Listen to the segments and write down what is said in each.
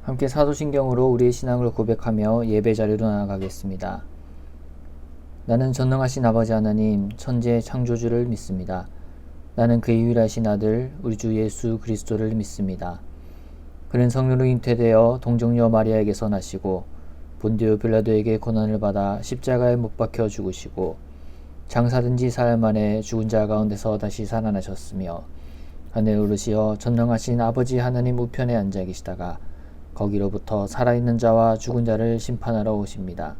함께 사도신경으로 우리의 신앙을 고백하며 예배 자리로 나아가겠습니다. 나는 전능하신 아버지 하나님, 천지의 창조주를 믿습니다. 나는 그의 유일하신 아들, 우리 주 예수 그리스도를 믿습니다. 그는 성령으로 잉태되어 동정녀 마리아에게서 나시고 본디오 빌라도에게 고난을 받아 십자가에 못 박혀 죽으시고 장사된 지 사흘 만에 죽은 자 가운데서 다시 살아나셨으며 하늘에 오르시어 전능하신 아버지 하나님 우편에 앉아 계시다가 거기로부터 살아있는 자와 죽은 자를 심판하러 오십니다.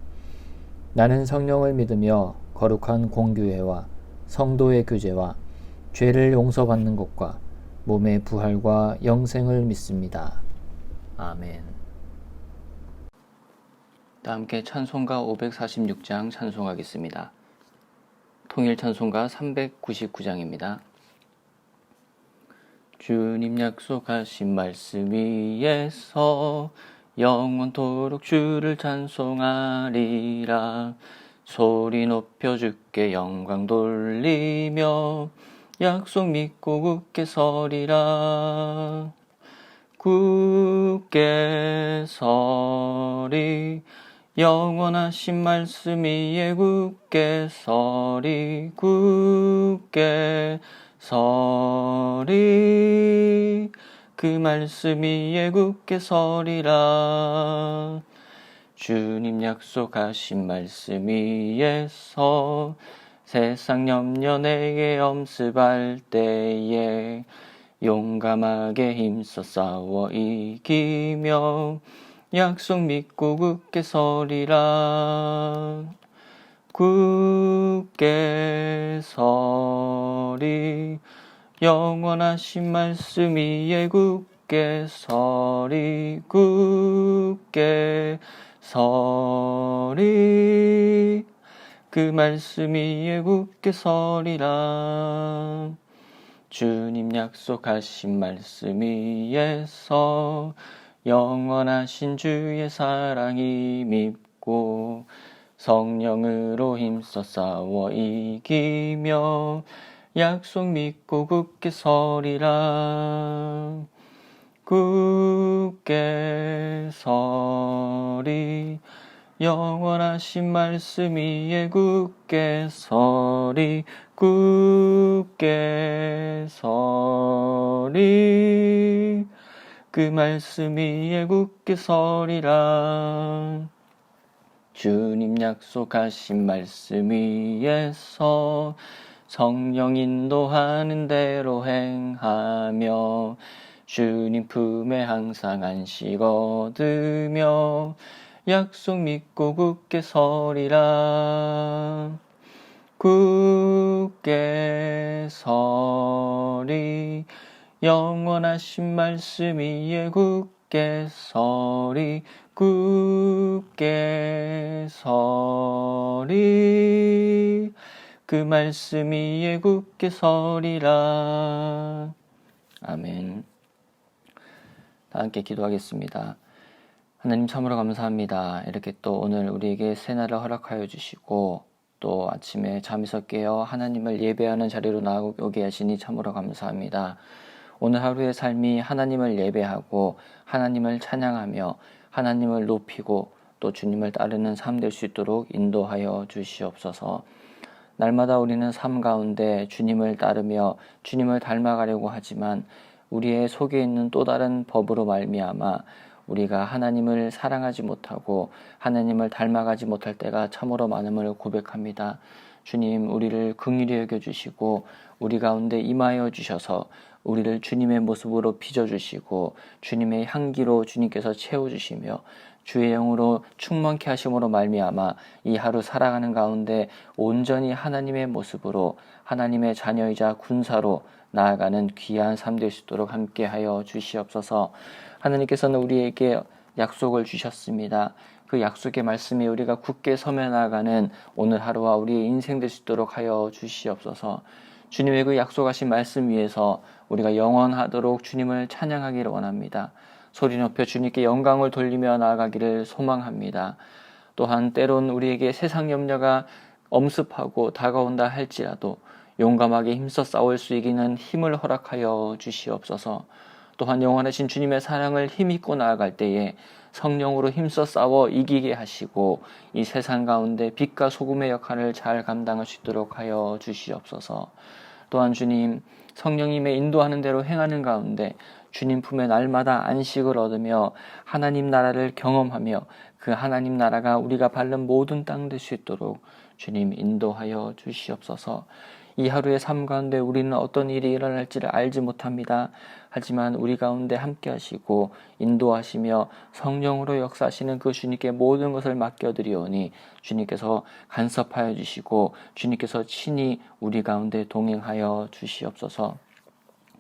나는 성령을 믿으며 거룩한 공교회와 성도의 교제와 죄를 용서받는 것과 몸의 부활과 영생을 믿습니다. 아멘. 다 함께 찬송가 546장 찬송하겠습니다. 통일 찬송가 399장입니다. 주님 약속하신 말씀 위에서 영원토록 주를 찬송하리라. 소리 높여 주께 영광 돌리며 약속 믿고 굳게 서리라. 굳게 서리 영원하신 말씀 위에 굳게 서리. 굳게 서리 그 말씀 위에 굳게 서리라. 주님 약속하신 말씀 위에서 세상 염려 내게 엄습할 때에 용감하게 힘써 싸워 이기며 약속 믿고 굳게 서리라. 굳게 서리 영원하신 말씀 위에 굳게 서리. 굳게 서리 그 말씀 위에 굳게 서리라. 주님 약속하신 말씀 위에서 영원하신 주의 사랑이 밉고 성령으로 힘써 싸워 이기며 약속 믿고 굳게 서리라. 굳게 서리 영원하신 말씀 위에 굳게 서리. 굳게 서리 그 말씀 위에 굳게 서리라. 주님 약속하신 말씀 위에서 성령 인도하는 대로 행하며 주님 품에 항상 안식 얻으며 약속 믿고 굳게 서리라. 굳게 서리 영원하신 말씀 위에 굳게 서리. 굳게 서리 그 말씀 위에 굳게 서리라. 아멘. 다 함께 기도하겠습니다. 하나님 참으로 감사합니다. 이렇게 또 오늘 우리에게 새날을 허락하여 주시고 또 아침에 잠에서 깨어 하나님을 예배하는 자리로 나오게 하시니 참으로 감사합니다. 오늘 하루의 삶이 하나님을 예배하고 하나님을 찬양하며 하나님을 높이고 또 주님을 따르는 삶 될 수 있도록 인도하여 주시옵소서. 날마다 우리는 삶 가운데 주님을 따르며 주님을 닮아가려고 하지만 우리의 속에 있는 또 다른 법으로 말미암아 우리가 하나님을 사랑하지 못하고 하나님을 닮아가지 못할 때가 참으로 많음을 고백합니다. 주님, 우리를 긍휼히 여겨주시고 우리 가운데 임하여 주셔서 우리를 주님의 모습으로 빚어주시고 주님의 향기로 주님께서 채워주시며 주의 영으로 충만케 하심으로 말미암아 이 하루 살아가는 가운데 온전히 하나님의 모습으로 하나님의 자녀이자 군사로 나아가는 귀한 삶 될 수 있도록 함께하여 주시옵소서. 하나님께서는 우리에게 약속을 주셨습니다. 그 약속의 말씀이 우리가 굳게 서며 나아가는 오늘 하루와 우리의 인생 될 수 있도록 하여 주시옵소서. 주님의 그 약속하신 말씀 위에서 우리가 영원하도록 주님을 찬양하기를 원합니다. 소리 높여 주님께 영광을 돌리며 나아가기를 소망합니다. 또한 때론 우리에게 세상 염려가 엄습하고 다가온다 할지라도 용감하게 힘써 싸울 수 있는 힘을 허락하여 주시옵소서. 또한 영원하신 주님의 사랑을 힘입고 나아갈 때에 성령으로 힘써 싸워 이기게 하시고 이 세상 가운데 빛과 소금의 역할을 잘 감당할 수 있도록 하여 주시옵소서. 또한 주님, 성령님의 인도하는 대로 행하는 가운데 주님 품에 날마다 안식을 얻으며 하나님 나라를 경험하며 그 하나님 나라가 우리가 밟는 모든 땅 될 수 있도록 주님 인도하여 주시옵소서. 이 하루의 삶 가운데 우리는 어떤 일이 일어날지를 알지 못합니다. 하지만 우리 가운데 함께 하시고 인도하시며 성령으로 역사하시는 그 주님께 모든 것을 맡겨드리오니 주님께서 간섭하여 주시고 주님께서 친히 우리 가운데 동행하여 주시옵소서.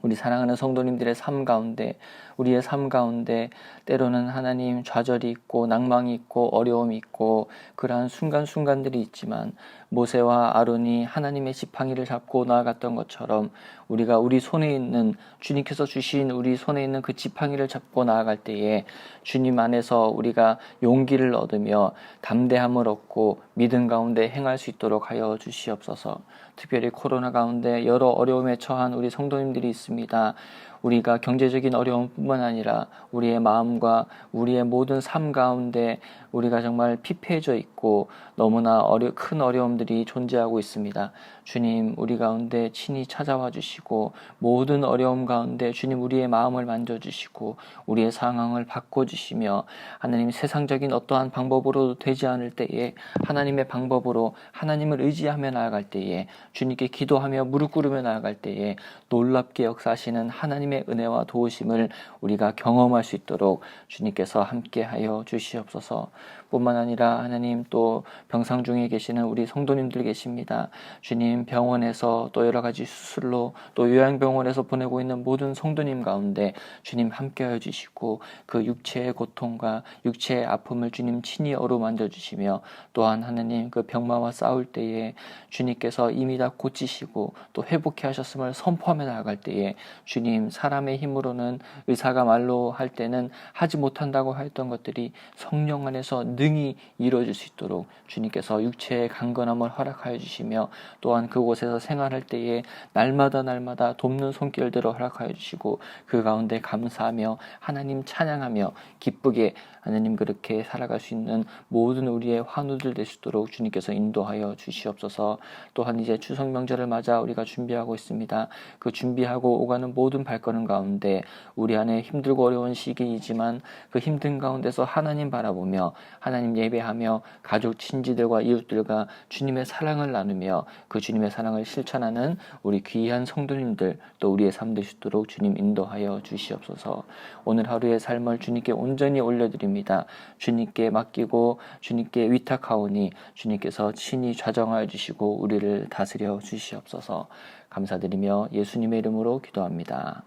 우리 사랑하는 성도님들의 삶 가운데, 우리의 삶 가운데 때로는 하나님 좌절이 있고 낭망이 있고 어려움이 있고 그러한 순간순간들이 있지만 모세와 아론이 하나님의 지팡이를 잡고 나아갔던 것처럼 우리가 우리 손에 있는, 주님께서 주신 우리 손에 있는 그 지팡이를 잡고 나아갈 때에 주님 안에서 우리가 용기를 얻으며 담대함을 얻고 믿음 가운데 행할 수 있도록 하여 주시옵소서. 특별히 코로나 가운데 여러 어려움에 처한 우리 성도님들이 있습니다. 우리가 경제적인 어려움뿐만 아니라 우리의 마음과 우리의 모든 삶 가운데 우리가 정말 피폐해져 있고 너무나 큰 어려움들이 존재하고 있습니다. 주님, 우리 가운데 친히 찾아와 주시고 모든 어려움 가운데 주님 우리의 마음을 만져주시고 우리의 상황을 바꿔주시며 하나님 세상적인 어떠한 방법으로도 되지 않을 때에 하나님의 방법으로 하나님을 의지하며 나아갈 때에 주님께 기도하며 무릎 꿇으며 나아갈 때에 놀랍게 역사하시는 하나님의 은혜와 도우심을 우리가 경험할 수 있도록 주님께서 함께하여 주시옵소서. 뿐만 아니라 하나님 또 병상 중에 계시는 우리 성도님들 계십니다. 주님, 병원에서 또 여러 가지 수술로 또 요양병원에서 보내고 있는 모든 성도님 가운데 주님 함께하여 주시고 그 육체의 고통과 육체의 아픔을 주님 친히 어루만져 주시며 또한 하나님 그 병마와 싸울 때에 주님께서 이미 다 고치시고 또 회복해 하셨음을 선포하며 나아갈 때에 주님, 사람의 힘으로는 의사가 말로 할 때는 하지 못한다고 하였던 것들이 성령 안에서 능히 이루어질 수 있도록 주님께서 육체의 강건함을 허락하여 주시며 또한 그곳에서 생활할 때에 날마다 돕는 손길들을 허락하여 주시고 그 가운데 감사하며 하나님 찬양하며 기쁘게 하나님 그렇게 살아갈 수 있는 모든 우리의 환우들 될 수 있도록 주님께서 인도하여 주시옵소서. 또한 이제 추석 명절을 맞아 우리가 준비하고 있습니다. 그 준비하고 오가는 모든 발걸음 가운데 우리 안에 힘들고 어려운 시기이지만 그 힘든 가운데서 하나님 바라보며 하나님 예배하며 가족 친지들과 이웃들과 주님의 사랑을 나누며 그 주님의 사랑을 실천하는 우리 귀한 성도님들 또 우리의 삶 될 수 있도록 주님 인도하여 주시옵소서. 오늘 하루의 삶을 주님께 온전히 올려드립니다. 주님께 맡기고 주님께 위탁하오니 주님께서 친히 좌정하여 주시고 우리를 다스려 주시옵소서. 감사드리며 예수님의 이름으로 기도합니다.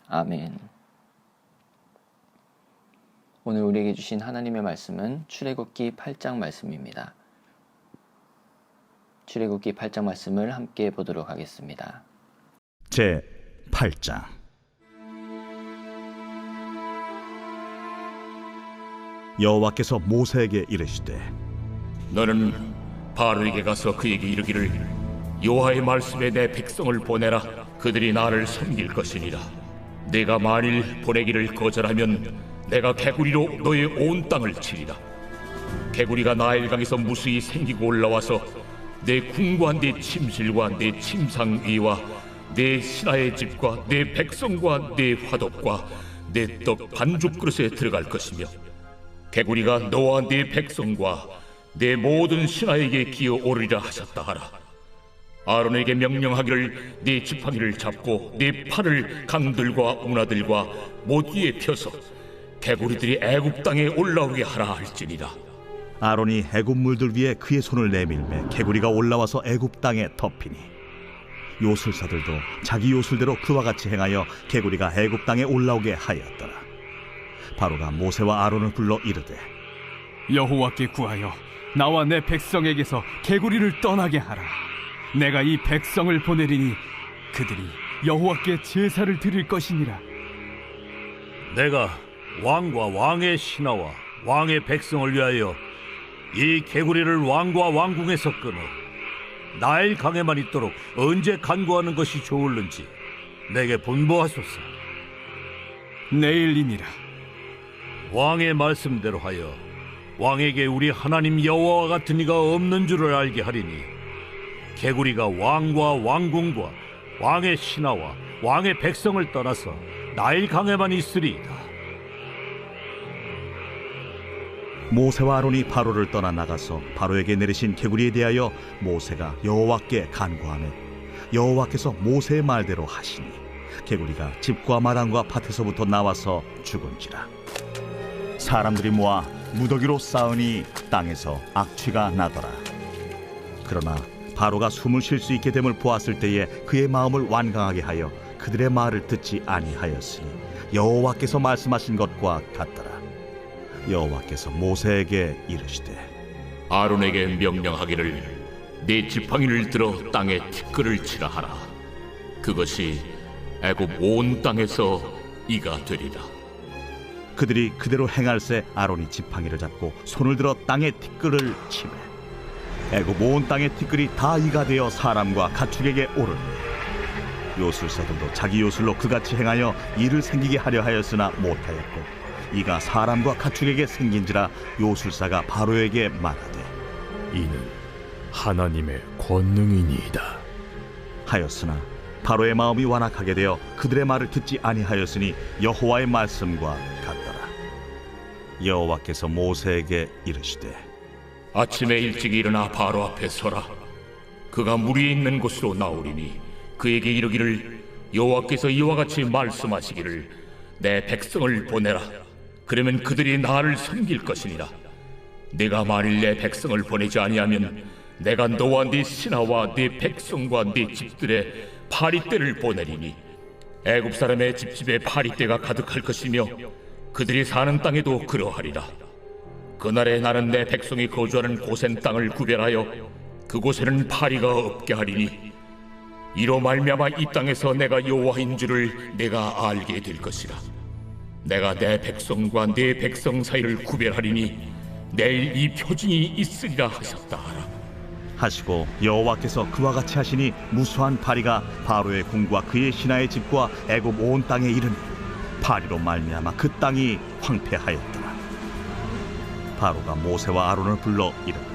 아멘. 오늘 우리에게 주신 하나님의 말씀은 출애굽기 8장 말씀입니다. 출애굽기 8장 말씀을 함께 보도록 하겠습니다. 제 8장. 여호와께서 모세에게 이르시되 너는 바로에게 가서 그에게 이르기를 여호와의 말씀에 내 백성을 보내라. 그들이 나를 섬길 것이니라. 내가 만일 보내기를 거절하면 내가 개구리로 너의 온 땅을 치리라. 개구리가 나일강에서 무수히 생기고 올라와서 내 궁과 내 침실과 내 침상위와 내 신하의 집과 내 백성과 내 화덕과 내 떡 반죽 그릇에 들어갈 것이며 개구리가 너와 네 백성과 내 모든 신하에게 기어오르리라 하셨다 하라. 아론에게 명령하기를 네 지팡이를 잡고 네 팔을 강들과 운하들과 못 위에 펴서 개구리들이 애굽 땅에 올라오게 하라 할지니라. 아론이 애굽 물들 위에 그의 손을 내밀매 개구리가 올라와서 애굽 땅에 덮이니 요술사들도 자기 요술대로 그와 같이 행하여 개구리가 애굽 땅에 올라오게 하였더라. 바로가 모세와 아론을 불러 이르되 여호와께 구하여 나와 내 백성에게서 개구리를 떠나게 하라. 내가 이 백성을 보내리니 그들이 여호와께 제사를 드릴 것이니라. 내가 왕과 왕의 신하와 왕의 백성을 위하여 이 개구리를 왕과 왕궁에서 끊어 나일 강에만 있도록 언제 간구하는 것이 좋을는지 내게 분부하소서. 내일이니라. 왕의 말씀대로 하여 왕에게 우리 하나님 여호와와 같은 이가 없는 줄을 알게 하리니 개구리가 왕과 왕궁과 왕의 신하와 왕의 백성을 떠나서 나일 강에만 있으리이다. 모세와 아론이 바로를 떠나 나가서 바로에게 내리신 개구리에 대하여 모세가 여호와께 간구하며 여호와께서 모세의 말대로 하시니 개구리가 집과 마당과 밭에서부터 나와서 죽은지라. 사람들이 모아 무더기로 쌓으니 땅에서 악취가 나더라. 그러나 바로가 숨을 쉴 수 있게 됨을 보았을 때에 그의 마음을 완강하게 하여 그들의 말을 듣지 아니하였으니 여호와께서 말씀하신 것과 같더라. 여호와께서 모세에게 이르시되 아론에게 명령하기를 네 지팡이를 들어 땅에 티끌을 치라 하라. 그것이 애굽 온 땅에서 이가 되리라. 그들이 그대로 행할새 아론이 지팡이를 잡고 손을 들어 땅에 티끌을 치매 애굽 온 땅의 티끌이 다 이가 되어 사람과 가축에게 오르니 요술사들도 자기 요술로 그같이 행하여 이를 생기게 하려 하였으나 못하였고 이가 사람과 가축에게 생긴지라 요술사가 바로에게 말하되 이는 하나님의 권능이니이다 하였으나 바로의 마음이 완악하게 되어 그들의 말을 듣지 아니하였으니 여호와의 말씀과 같더라. 여호와께서 모세에게 이르시되 아침에 일찍 일어나 바로 앞에 서라. 그가 물이 있는 곳으로 나오리니 그에게 이르기를 여호와께서 이와 같이 말씀하시기를 내 백성을 보내라. 그러면 그들이 나를 섬길 것이니라. 내가 만일 내 백성을 보내지 아니하면 내가 너와 네 신하와 네 백성과 네 집들의 파리떼를 보내리니 애굽 사람의 집집에 파리떼가 가득할 것이며 그들이 사는 땅에도 그러하리라. 그날에 나는 내 백성이 거주하는 고센 땅을 구별하여 그곳에는 파리가 없게 하리니 이로 말미암아 이 땅에서 내가 여호와인 줄을 내가 알게 될 것이라. 내가 내 백성과 네 백성 사이를 구별하리니 내일 이 표징이 있으리라 하셨다 하라. 하시고 여호와께서 그와 같이 하시니 무수한 파리가 바로의 궁과 그의 신하의 집과 애굽 온 땅에 이르니 파리로 말미암아 그 땅이 황폐하였더라. 바로가 모세와 아론을 불러 이르되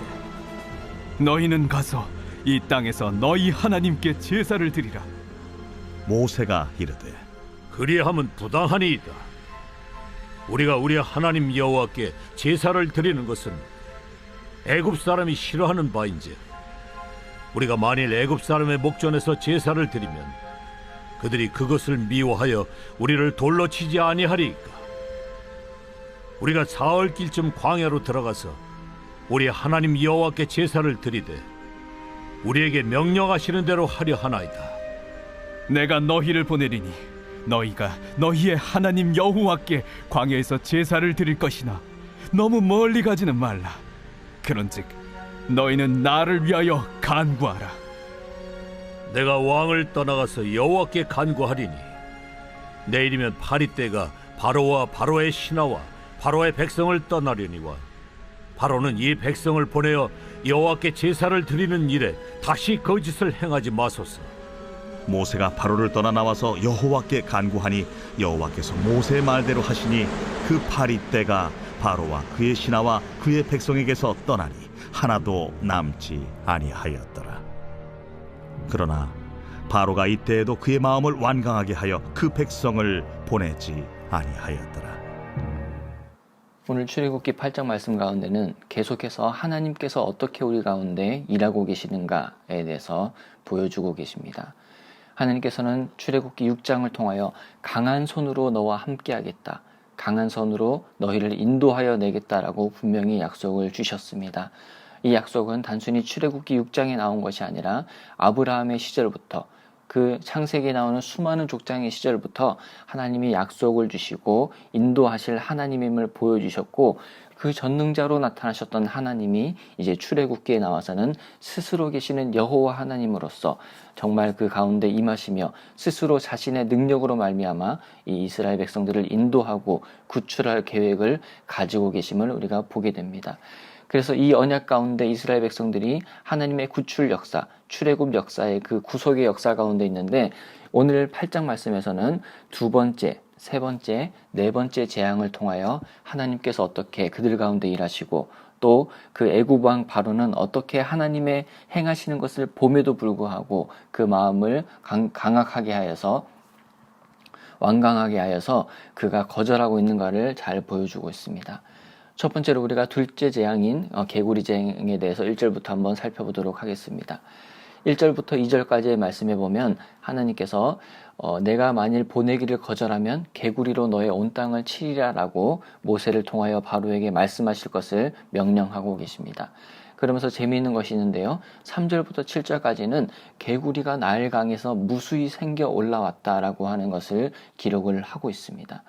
너희는 가서 이 땅에서 너희 하나님께 제사를 드리라. 모세가 이르되 그리함은 부당하니이다. 우리가 우리 하나님 여호와께 제사를 드리는 것은 애굽 사람이 싫어하는 바인지 우리가 만일 애굽 사람의 목전에서 제사를 드리면 그들이 그것을 미워하여 우리를 돌로 치지 아니하리이까. 우리가 사흘길쯤 광야로 들어가서 우리 하나님 여호와께 제사를 드리되 우리에게 명령하시는 대로 하려 하나이다. 내가 너희를 보내리니 너희가 너희의 하나님 여호와께 광야에서 제사를 드릴 것이나 너무 멀리 가지는 말라. 그런즉 너희는 나를 위하여 간구하라. 내가 왕을 떠나가서 여호와께 간구하리니 내일이면 파리떼가 바로와 바로의 신하와 바로의 백성을 떠나려니와 바로는 이 백성을 보내어 여호와께 제사를 드리는 일에 다시 거짓을 행하지 마소서. 모세가 바로를 떠나 나와서 여호와께 간구하니 여호와께서 모세의 말대로 하시니 그 파리떼가 바로와 그의 신하와 그의 백성에게서 떠나니 하나도 남지 아니하였더라. 그러나 바로가 이때에도 그의 마음을 완강하게 하여 그 백성을 보내지 아니하였더라. 오늘 출애굽기 8장 말씀 가운데는 계속해서 하나님께서 어떻게 우리 가운데 일하고 계시는가에 대해서 보여주고 계십니다. 하나님께서는 출애굽기 6장을 통하여 강한 손으로 너와 함께하겠다, 강한 손으로 너희를 인도하여 내겠다라고 분명히 약속을 주셨습니다. 이 약속은 단순히 출애굽기 6장에 나온 것이 아니라 아브라함의 시절부터 그 창세기에 나오는 수많은 족장의 시절부터 하나님이 약속을 주시고 인도하실 하나님임을 보여주셨고 그 전능자로 나타나셨던 하나님이 이제 출애굽기에 나와서는 스스로 계시는 여호와 하나님으로서 정말 그 가운데 임하시며 스스로 자신의 능력으로 말미암아 이 이스라엘 백성들을 인도하고 구출할 계획을 가지고 계심을 우리가 보게 됩니다. 그래서 이 언약 가운데 이스라엘 백성들이 하나님의 구출 역사, 출애굽 역사의 그 구속의 역사 가운데 있는데 오늘 8장 말씀에서는 두 번째 세 번째, 네 번째 재앙을 통하여 하나님께서 어떻게 그들 가운데 일하시고 또 그 애굽 왕 바로는 어떻게 하나님의 행하시는 것을 봄에도 불구하고 그 마음을 강악하게 하여서 완강하게 하여서 그가 거절하고 있는가를 잘 보여주고 있습니다. 첫 번째로 우리가 둘째 재앙인 개구리 재앙에 대해서 1절부터 한번 살펴보도록 하겠습니다. 1절부터 2절까지의 말씀에 보면 하나님께서 내가 만일 보내기를 거절하면 개구리로 너의 온 땅을 치리라 라고 모세를 통하여 바로에게 말씀하실 것을 명령하고 계십니다. 그러면서 재미있는 것이 있는데요. 3절부터 7절까지는 개구리가 나일강에서 무수히 생겨 올라왔다라고 하는 것을 기록을 하고 있습니다.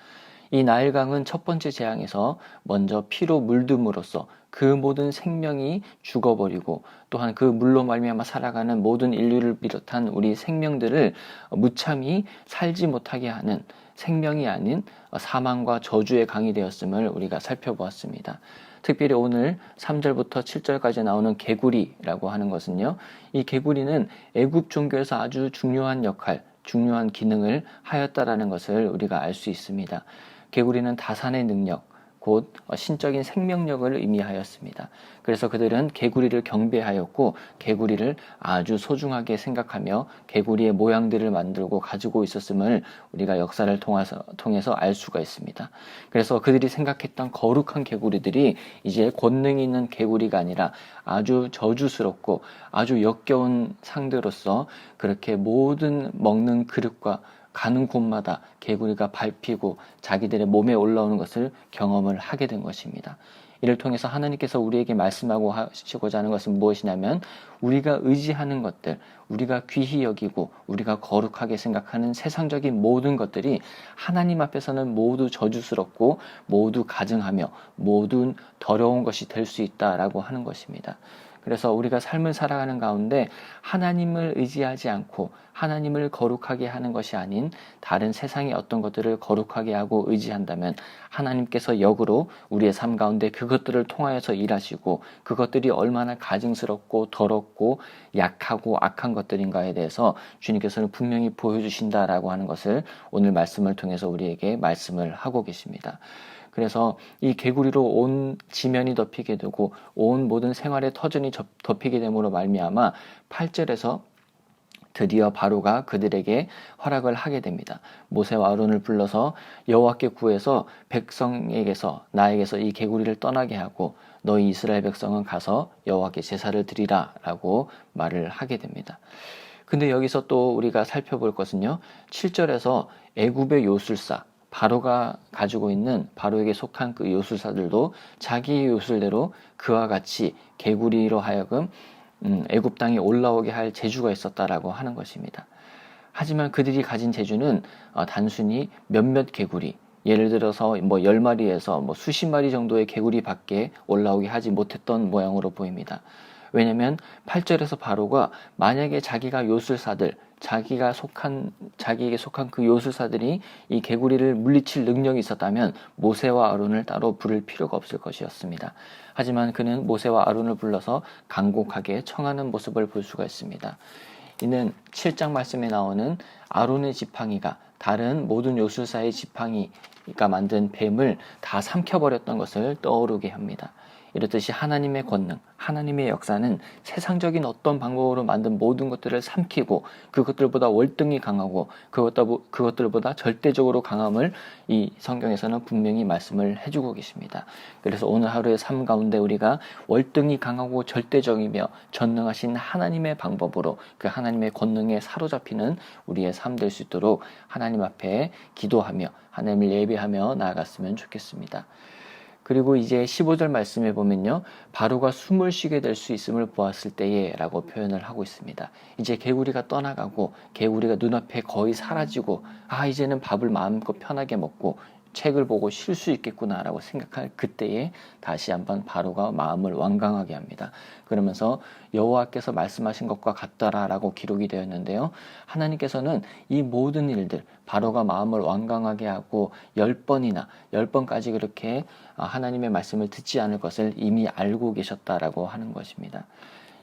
이 나일강은 첫 번째 재앙에서 먼저 피로 물듦으로써 그 모든 생명이 죽어버리고 또한 그 물로 말미암아 살아가는 모든 인류를 비롯한 우리 생명들을 무참히 살지 못하게 하는 생명이 아닌 사망과 저주의 강이 되었음을 우리가 살펴보았습니다. 특별히 오늘 3절부터 7절까지 나오는 개구리라고 하는 것은요. 이 개구리는 애굽 종교에서 아주 중요한 역할, 중요한 기능을 하였다라는 것을 우리가 알 수 있습니다. 개구리는 다산의 능력, 곧 신적인 생명력을 의미하였습니다. 그래서 그들은 개구리를 경배하였고 개구리를 아주 소중하게 생각하며 개구리의 모양들을 만들고 가지고 있었음을 우리가 역사를 통해서 알 수가 있습니다. 그래서 그들이 생각했던 거룩한 개구리들이 이제 권능이 있는 개구리가 아니라 아주 저주스럽고 아주 역겨운 상대로서 그렇게 모든 먹는 그릇과 가는 곳마다 개구리가 밟히고 자기들의 몸에 올라오는 것을 경험을 하게 된 것입니다. 이를 통해서 하나님께서 우리에게 말씀하고 하시고자 하는 것은 무엇이냐면 우리가 의지하는 것들, 우리가 귀히 여기고 우리가 거룩하게 생각하는 세상적인 모든 것들이 하나님 앞에서는 모두 저주스럽고 모두 가증하며 모든 더러운 것이 될 수 있다라고 하는 것입니다. 그래서 우리가 삶을 살아가는 가운데 하나님을 의지하지 않고 하나님을 거룩하게 하는 것이 아닌 다른 세상의 어떤 것들을 거룩하게 하고 의지한다면 하나님께서 역으로 우리의 삶 가운데 그것들을 통하여서 일하시고 그것들이 얼마나 가증스럽고 더럽고 약하고 악한 것들인가에 대해서 주님께서는 분명히 보여주신다라고 하는 것을 오늘 말씀을 통해서 우리에게 말씀을 하고 계십니다. 그래서 이 개구리로 온 지면이 덮이게 되고 온 모든 생활의 터전이 덮이게 됨으로 말미암아 8절에서 드디어 바로가 그들에게 허락을 하게 됩니다. 모세와 아론을 불러서 여호와께 구해서 백성에게서 나에게서 이 개구리를 떠나게 하고 너희 이스라엘 백성은 가서 여호와께 제사를 드리라 라고 말을 하게 됩니다. 근데 여기서 또 우리가 살펴볼 것은요. 7절에서 애굽의 요술사 바로가 가지고 있는 바로에게 속한 그 요술사들도 자기의 요술대로 그와 같이 개구리로 하여금 애굽 땅에 올라오게 할 재주가 있었다라고 하는 것입니다. 하지만 그들이 가진 재주는 단순히 몇몇 개구리, 예를 들어서 10마리에서 수십 마리 정도의 개구리밖에 올라오게 하지 못했던 모양으로 보입니다. 왜냐하면 8절에서 바로가 만약에 자기가 요술사들, 자기에게 속한 그 요술사들이 이 개구리를 물리칠 능력이 있었다면 모세와 아론을 따로 부를 필요가 없을 것이었습니다. 하지만 그는 모세와 아론을 불러서 간곡하게 청하는 모습을 볼 수가 있습니다. 이는 7장 말씀에 나오는 아론의 지팡이가 다른 모든 요술사의 지팡이가 만든 뱀을 다 삼켜버렸던 것을 떠오르게 합니다. 이렇듯이 하나님의 권능, 하나님의 역사는 세상적인 어떤 방법으로 만든 모든 것들을 삼키고 그것들보다 월등히 강하고 그것들보다 절대적으로 강함을 이 성경에서는 분명히 말씀을 해주고 계십니다. 그래서 오늘 하루의 삶 가운데 우리가 월등히 강하고 절대적이며 전능하신 하나님의 방법으로 그 하나님의 권능에 사로잡히는 우리의 삶 될 수 있도록 하나님 앞에 기도하며 하나님을 예배하며 나아갔으면 좋겠습니다. 그리고 이제 15절 말씀에 보면요. 바로가 숨을 쉬게 될 수 있음을 보았을 때에 라고 표현을 하고 있습니다. 이제 개구리가 떠나가고 개구리가 눈앞에 거의 사라지고 이제는 밥을 마음껏 편하게 먹고 책을 보고 쉴 수 있겠구나라고 생각할 그때에 다시 한번 바로가 마음을 완강하게 합니다. 그러면서 여호와께서 말씀하신 것과 같더라라고 기록이 되었는데요. 하나님께서는 이 모든 일들 바로가 마음을 완강하게 하고 10번까지 그렇게 하나님의 말씀을 듣지 않을 것을 이미 알고 계셨다라고 하는 것입니다.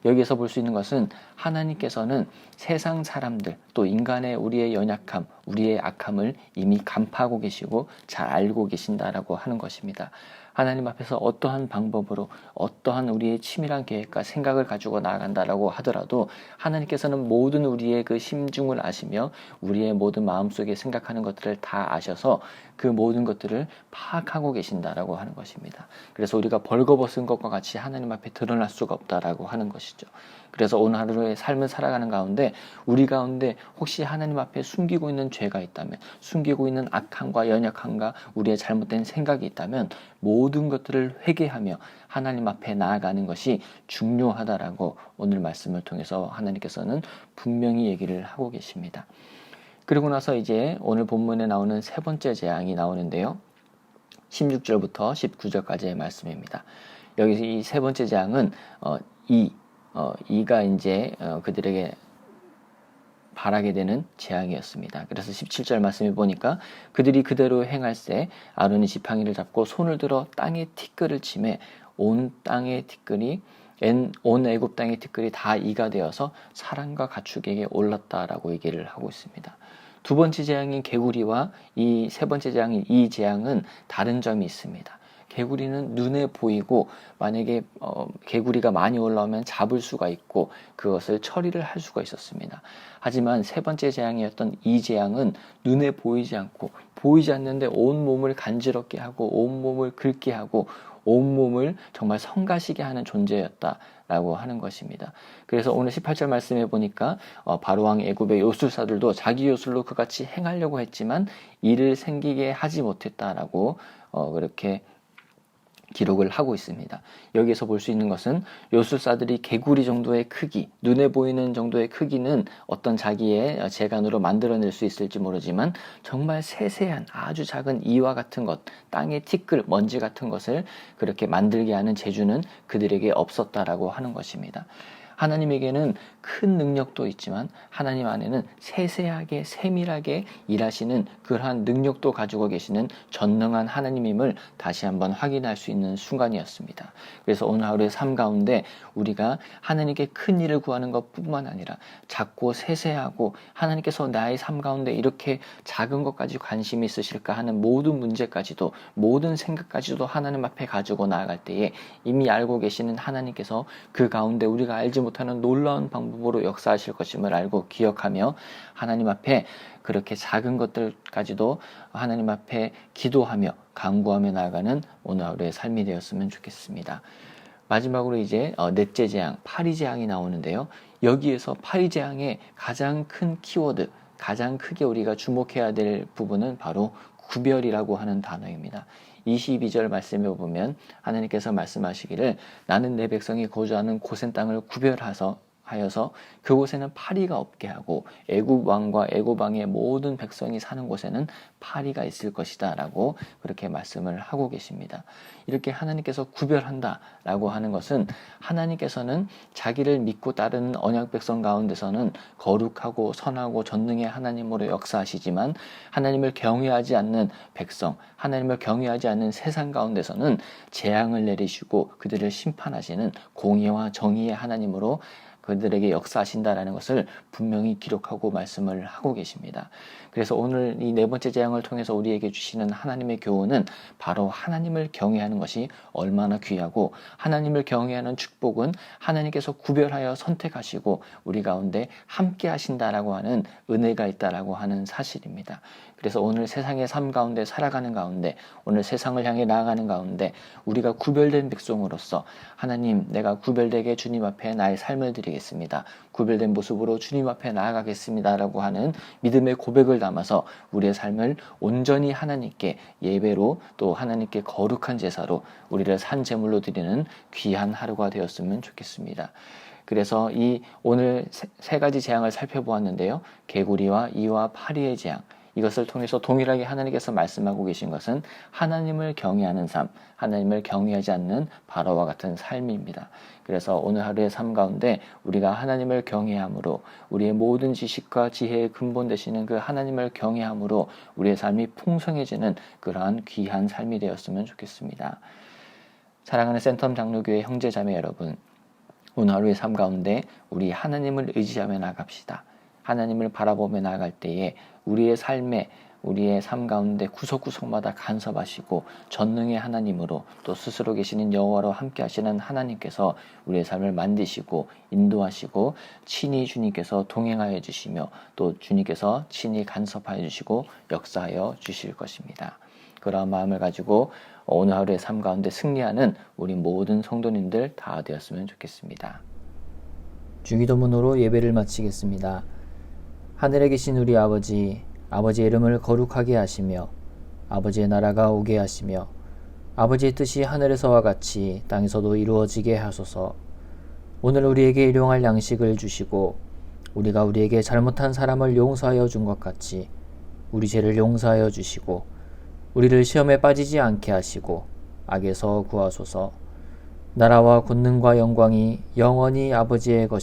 여기에서 볼 수 있는 것은 하나님께서는 세상 사람들 또 인간의 우리의 연약함 우리의 악함을 이미 간파하고 계시고 잘 알고 계신다라고 하는 것입니다. 하나님 앞에서 어떠한 방법으로 어떠한 우리의 치밀한 계획과 생각을 가지고 나아간다라고 하더라도 하나님께서는 모든 우리의 그 심중을 아시며 우리의 모든 마음속에 생각하는 것들을 다 아셔서 그 모든 것들을 파악하고 계신다라고 하는 것입니다. 그래서 우리가 벌거벗은 것과 같이 하나님 앞에 드러날 수가 없다라고 하는 것이죠. 그래서 오늘 하루의 삶을 살아가는 가운데 우리 가운데 혹시 하나님 앞에 숨기고 있는 죄가 있다면, 숨기고 있는 악함과 연약함과 우리의 잘못된 생각이 있다면 모든 것들을 회개하며 하나님 앞에 나아가는 것이 중요하다라고 오늘 말씀을 통해서 하나님께서는 분명히 얘기를 하고 계십니다. 그리고 나서 이제 오늘 본문에 나오는 세 번째 재앙이 나오는데요. 16절부터 19절까지의 말씀입니다. 여기서 이 세 번째 재앙은 이가 이제 그들에게 바라게 되는 재앙이었습니다. 그래서 17절 말씀을 보니까 그들이 그대로 행할세 아론이 지팡이를 잡고 손을 들어 땅에 티끌을 치매 온 땅의 티끌이 온 애굽 땅의 티끌이 다 이가 되어서 사람과 가축에게 올랐다라고 얘기를 하고 있습니다. 두 번째 재앙인 개구리와 이 세 번째 재앙인 이 재앙은 다른 점이 있습니다. 개구리는 눈에 보이고 만약에 개구리가 많이 올라오면 잡을 수가 있고 그것을 처리를 할 수가 있었습니다. 하지만 세 번째 재앙이었던 이 재앙은 눈에 보이지 않고 보이지 않는데 온 몸을 간지럽게 하고 온 몸을 긁게 하고 온몸을 정말 성가시게 하는 존재였다라고 하는 것입니다. 그래서 오늘 18절 말씀해 보니까 바로왕 애굽의 요술사들도 자기 요술로 그같이 행하려고 했지만 이를 생기게 하지 못했다라고 그렇게 기록을 하고 있습니다. 여기에서 볼 수 있는 것은 요술사들이 개구리 정도의 크기, 눈에 보이는 정도의 크기는 어떤 자기의 재간으로 만들어낼 수 있을지 모르지만 정말 세세한 아주 작은 이와 같은 것, 땅의 티끌, 먼지 같은 것을 그렇게 만들게 하는 재주는 그들에게 없었다라고 하는 것입니다. 하나님에게는 큰 능력도 있지만 하나님 안에는 세세하게 세밀하게 일하시는 그러한 능력도 가지고 계시는 전능한 하나님임을 다시 한번 확인할 수 있는 순간이었습니다. 그래서 오늘 하루의 삶 가운데 우리가 하나님께 큰 일을 구하는 것뿐만 아니라 작고 세세하고 하나님께서 나의 삶 가운데 이렇게 작은 것까지 관심이 있으실까 하는 모든 문제까지도 모든 생각까지도 하나님 앞에 가지고 나아갈 때에 이미 알고 계시는 하나님께서 그 가운데 우리가 알지 못하는 놀라운 방법으로 역사하실 것임을 알고 기억하며 하나님 앞에 그렇게 작은 것들까지도 하나님 앞에 기도하며 간구하며 나아가는 오늘 하루의 삶이 되었으면 좋겠습니다. 마지막으로 이제 넷째 재앙, 파리 재앙이 나오는데요. 여기에서 파리 재앙의 가장 큰 키워드, 가장 크게 우리가 주목해야 될 부분은 바로 구별이라고 하는 단어입니다. 22절 말씀에 보면 하나님께서 말씀하시기를 나는 내 백성이 거주하는 고센 땅을 구별하여서 그곳에는 파리가 없게 하고 애굽 왕과 애굽 왕의 모든 백성이 사는 곳에는 파리가 있을 것이다 라고 그렇게 말씀을 하고 계십니다. 이렇게 하나님께서 구별한다 라고 하는 것은 하나님께서는 자기를 믿고 따르는 언약 백성 가운데서는 거룩하고 선하고 전능의 하나님으로 역사하시지만 하나님을 경외하지 않는 백성, 하나님을 경외하지 않는 세상 가운데서는 재앙을 내리시고 그들을 심판하시는 공의와 정의의 하나님으로 그들에게 역사하신다라는 것을 분명히 기록하고 말씀을 하고 계십니다. 그래서 오늘 이 네 번째 재앙을 통해서 우리에게 주시는 하나님의 교훈은 바로 하나님을 경외하는 것이 얼마나 귀하고 하나님을 경외하는 축복은 하나님께서 구별하여 선택하시고 우리 가운데 함께 하신다라고 하는 은혜가 있다라고 하는 사실입니다. 그래서 오늘 세상의 삶 가운데 살아가는 가운데 오늘 세상을 향해 나아가는 가운데 우리가 구별된 백성으로서 하나님 내가 구별되게 주님 앞에 나의 삶을 드리겠습니다. 구별된 모습으로 주님 앞에 나아가겠습니다 라고 하는 믿음의 고백을 담아서 우리의 삶을 온전히 하나님께 예배로 또 하나님께 거룩한 제사로 우리를 산 제물로 드리는 귀한 하루가 되었으면 좋겠습니다. 그래서 이 오늘 세 가지 재앙을 살펴보았는데요. 개구리와 이와 파리의 재앙 이것을 통해서 동일하게 하나님께서 말씀하고 계신 것은 하나님을 경외하는 삶, 하나님을 경외하지 않는 바로와 같은 삶입니다. 그래서 오늘 하루의 삶 가운데 우리가 하나님을 경외함으로 우리의 모든 지식과 지혜의 근본 되시는 그 하나님을 경외함으로 우리의 삶이 풍성해지는 그러한 귀한 삶이 되었으면 좋겠습니다. 사랑하는 센텀 장로교회 형제자매 여러분, 오늘 하루의 삶 가운데 우리 하나님을 의지하며 나갑시다. 하나님을 바라보며 나아갈 때에 우리의 삶 가운데 구석구석마다 간섭하시고 전능의 하나님으로 또 스스로 계시는 여호와로 함께 하시는 하나님께서 우리의 삶을 만드시고 인도하시고 친히 주님께서 동행하여 주시며 또 주님께서 친히 간섭하여 주시고 역사하여 주실 것입니다. 그러한 마음을 가지고 오늘 하루의 삶 가운데 승리하는 우리 모든 성도님들 다 되었으면 좋겠습니다. 주기도문으로 예배를 마치겠습니다. 하늘에 계신 우리 아버지, 아버지의 이름을 거룩하게 하시며 아버지의 나라가 오게 하시며 아버지의 뜻이 하늘에서와 같이 땅에서도 이루어지게 하소서. 오늘 우리에게 일용할 양식을 주시고 우리가 우리에게 잘못한 사람을 용서하여 준 것 같이 우리 죄를 용서하여 주시고 우리를 시험에 빠지지 않게 하시고 악에서 구하소서. 나라와 권능과 영광이 영원히 아버지의 것이